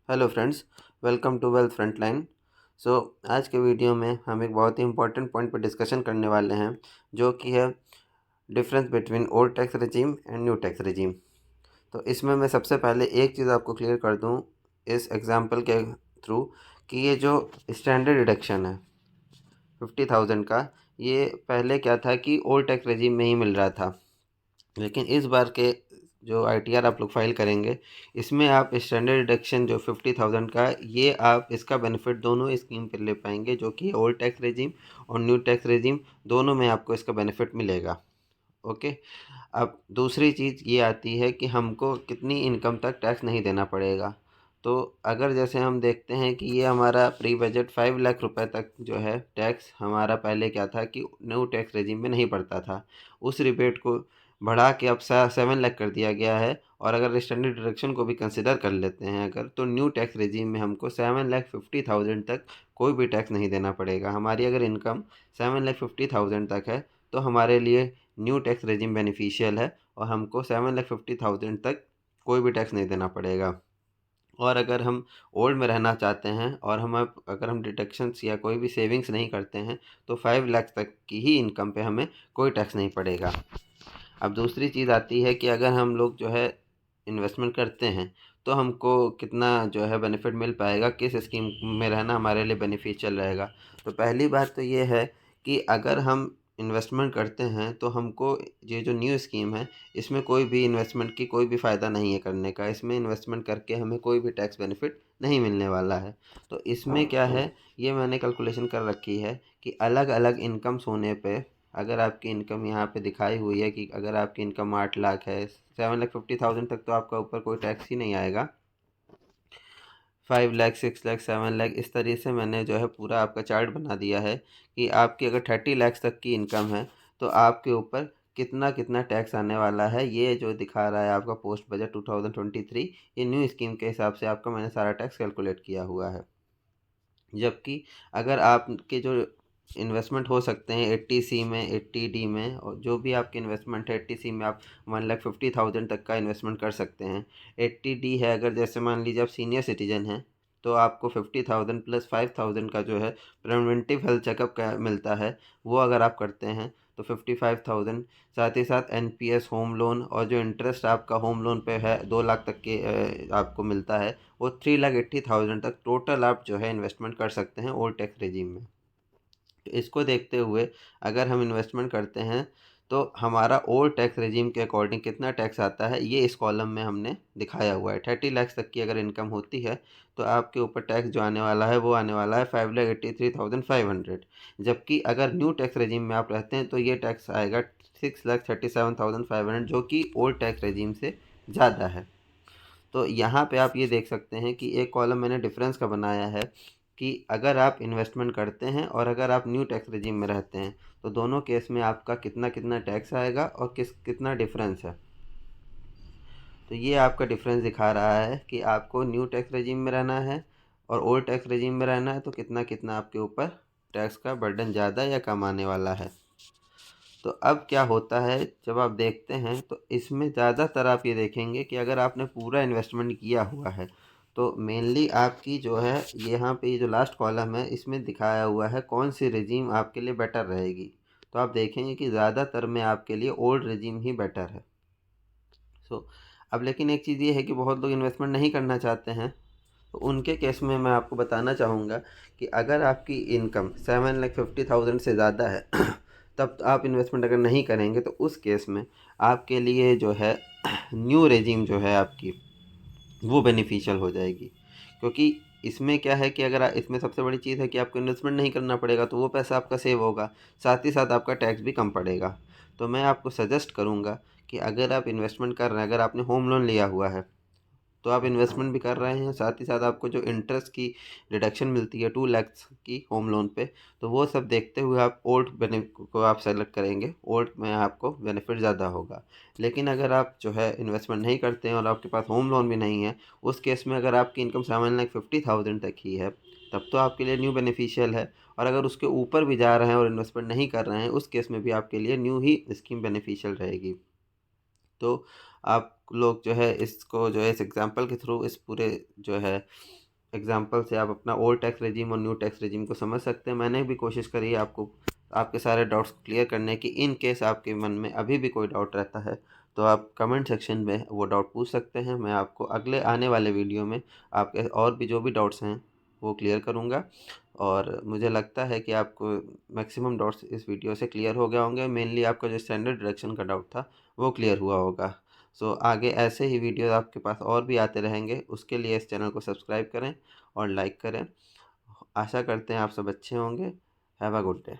Hello friends, welcome to Wealth Frontline. So आज के video में हम एक बहुत ही इम्पोर्टेंट पॉइंट पर डिस्कशन करने वाले हैं, जो कि है difference between old tax regime and new tax regime. तो इसमें मैं सबसे पहले एक चीज़ आपको क्लियर कर दूं इस एग्जांपल के थ्रू कि ये जो स्टैंडर्ड डिडक्शन है 50,000 का, ये पहले क्या था कि ओल्ड टैक्स रेजिम में ही मिल रहा था। लेकिन इस बार के जो ITR आप लोग फाइल करेंगे, इसमें आप स्टैंडर्ड डिडक्शन जो 50,000 का, ये आप इसका बेनिफिट दोनों स्कीम पर ले पाएंगे, जो कि ओल्ड टैक्स रेजिम और न्यू टैक्स रेजिम दोनों में आपको इसका बेनिफिट मिलेगा। ओके। अब दूसरी चीज़ ये आती है कि हमको कितनी इनकम तक टैक्स नहीं देना पड़ेगा। तो अगर जैसे हम देखते हैं कि ये हमारा प्री बजट 5 लाख रुपए तक जो है टैक्स हमारा पहले क्या था कि न्यू टैक्स रेजिम में नहीं पड़ता था, उस रिबेट को बढ़ा के अब 7 लाख कर दिया गया है। और अगर स्टैंडर्ड डिडक्शन को भी कंसिडर कर लेते हैं अगर, तो न्यू टैक्स रेजिम में हमको 7,50,000 तक कोई भी टैक्स नहीं देना पड़ेगा। हमारी अगर इनकम 7,50,000 तक है तो हमारे लिए न्यू टैक्स रेजिम बेनिफिशियल है और हमको 7,50,000 तक कोई भी टैक्स नहीं देना पड़ेगा। और अगर हम ओल्ड में रहना चाहते हैं और अगर हम डिडक्शंस या कोई भी सेविंग्स नहीं करते हैं, तो 5 लाख तक की ही इनकम पे हमें कोई टैक्स नहीं पड़ेगा। अब दूसरी चीज़ आती है कि अगर हम लोग जो है इन्वेस्टमेंट करते हैं, तो हमको कितना जो है बेनिफिट मिल पाएगा, किस स्कीम में रहना हमारे लिए बेनिफिशियल रहेगा। तो पहली बात तो ये है कि अगर हम इन्वेस्टमेंट करते हैं तो हमको ये जो न्यू स्कीम है, इसमें कोई भी इन्वेस्टमेंट की कोई भी फ़ायदा नहीं है करने का। इसमें इन्वेस्टमेंट करके हमें कोई भी टैक्स बेनिफिट नहीं मिलने वाला है। तो इसमें क्या है, ये मैंने कैलकुलेशन कर रखी है कि अलग अलग इनकम्स होने पे, अगर आपकी इनकम यहाँ पे दिखाई हुई है कि अगर आपकी इनकम 8 लाख है, 7,50,000 तक तो आपका ऊपर कोई टैक्स ही नहीं आएगा। 5 लाख, 6 लाख, 7 लाख, इस तरीके से मैंने जो है पूरा आपका चार्ट बना दिया है कि आपकी अगर 30 लाख तक की इनकम है तो आपके ऊपर कितना कितना टैक्स आने वाला है। ये जो दिखा रहा है आपका पोस्ट बजट 2023, ये न्यू स्कीम के हिसाब से आपका मैंने सारा टैक्स कैलकुलेट किया हुआ है। जबकि अगर आपके जो इन्वेस्टमेंट हो सकते हैं 80C में, 80D में, और जो भी आपके इन्वेस्टमेंट है 80C में आप 1,50,000 तक का इन्वेस्टमेंट कर सकते हैं। 80D है अगर, जैसे मान लीजिए आप सीनियर सिटीजन हैं, तो आपको 50,000 प्लस 5,000 का जो है प्रिवेंटिव हेल्थ चेकअप का मिलता है, वो अगर आप करते हैं तो 55,000। साथ ही साथ NPS होम लोन और जो इंटरेस्ट आपका होम लोन पे है 2 लाख तक के आपको मिलता है, वो 3,80,000 तक टोटल आप जो है इन्वेस्टमेंट कर सकते हैं ओल्ड टैक्स रेजिम में। तो इसको देखते हुए अगर हम इन्वेस्टमेंट करते हैं तो हमारा ओल्ड टैक्स रेजिम के अकॉर्डिंग कितना टैक्स आता है, ये इस कॉलम में हमने दिखाया हुआ है। 30 लाख तक की अगर इनकम होती है तो आपके ऊपर टैक्स जो आने वाला है वो आने वाला है 5,83,500। जबकि अगर न्यू टैक्स रेजिम में आप रहते हैं तो ये टैक्स आएगा 6,37,500, जो कि ओल्ड टैक्स रेजिम से ज़्यादा है। तो यहाँ पे आप ये देख सकते हैं कि एक कॉलम मैंने डिफरेंस का बनाया है कि अगर आप इन्वेस्टमेंट करते हैं और अगर आप न्यू टैक्स रेजिम में रहते हैं, तो दोनों केस में आपका कितना कितना टैक्स आएगा और कितना डिफरेंस है। तो ये आपका डिफरेंस दिखा रहा है कि आपको न्यू टैक्स रेजिम में रहना है और ओल्ड टैक्स रेजिम में रहना है, तो कितना कितना आपके ऊपर टैक्स का बर्डन ज़्यादा या कम आने वाला है। तो अब क्या होता है जब आप देखते हैं, तो इसमें ज़्यादातर आप ये देखेंगे कि अगर आपने पूरा इन्वेस्टमेंट किया हुआ है, तो मेनली आपकी जो है यहाँ पे ये जो लास्ट कॉलम है इसमें दिखाया हुआ है कौन सी रेजीम आपके लिए बेटर रहेगी। तो आप देखेंगे कि ज़्यादातर में आपके लिए ओल्ड रेजीम ही बेटर है। सो अब लेकिन एक चीज़ ये है कि बहुत लोग इन्वेस्टमेंट नहीं करना चाहते हैं, तो उनके केस में मैं आपको बताना चाहूँगा कि अगर आपकी इनकम 7,50,000 से ज़्यादा है तब तो आप इन्वेस्टमेंट अगर नहीं करेंगे, तो उस केस में आपके लिए जो है न्यू रेजिम जो है आपकी, वो बेनिफिशियल हो जाएगी। क्योंकि इसमें क्या है कि अगर इसमें सबसे बड़ी चीज़ है कि आपको इन्वेस्टमेंट नहीं करना पड़ेगा, तो वो पैसा आपका सेव होगा, साथ ही साथ आपका टैक्स भी कम पड़ेगा। तो मैं आपको सजेस्ट करूँगा कि अगर आप इन्वेस्टमेंट कर रहे हैं, अगर आपने होम लोन लिया हुआ है, तो आप इन्वेस्टमेंट भी कर रहे हैं, साथ ही साथ आपको जो इंटरेस्ट की डिडक्शन मिलती है 2 लाख की होम लोन पे, तो वो सब देखते हुए आप ओल्ड को आप सेलेक्ट करेंगे। ओल्ड में आपको बेनिफिट ज़्यादा होगा। लेकिन अगर आप जो है इन्वेस्टमेंट नहीं करते हैं और आपके पास होम लोन भी नहीं है, उस केस में अगर आपकी इनकम 7,50,000 तक ही है, तब तो आपके लिए न्यू बेनिफिशियल है। और अगर उसके ऊपर भी जा रहे हैं और इन्वेस्टमेंट नहीं कर रहे हैं, उस केस में भी आपके लिए न्यू ही स्कीम बेनिफिशियल रहेगी। तो आप लोग जो है इसको जो है इस एग्ज़ाम्पल के थ्रू इस पूरे जो है एग्ज़ाम्पल से आप अपना ओल्ड टैक्स रेजिम और न्यू टैक्स रेजिम को समझ सकते हैं। मैंने भी कोशिश करी है आपको आपके सारे डाउट्स क्लियर करने की। इन केस आपके मन में अभी भी कोई डाउट रहता है तो आप कमेंट सेक्शन में वो डाउट पूछ सकते हैं। मैं आपको अगले आने वाले वीडियो में आपके और भी जो भी डाउट्स हैं वो क्लियर करूँगा। और मुझे लगता है कि आपको मैक्सिमम डाउट्स इस वीडियो से क्लियर हो गए होंगे। मेनली आपका जो स्टैंडर्ड डिडक्शन का डाउट था वो क्लियर हुआ होगा। सो आगे ऐसे ही वीडियोस आपके पास और भी आते रहेंगे। उसके लिए इस चैनल को सब्सक्राइब करें और लाइक करें। आशा करते हैं आप सब अच्छे होंगे। Have a good day.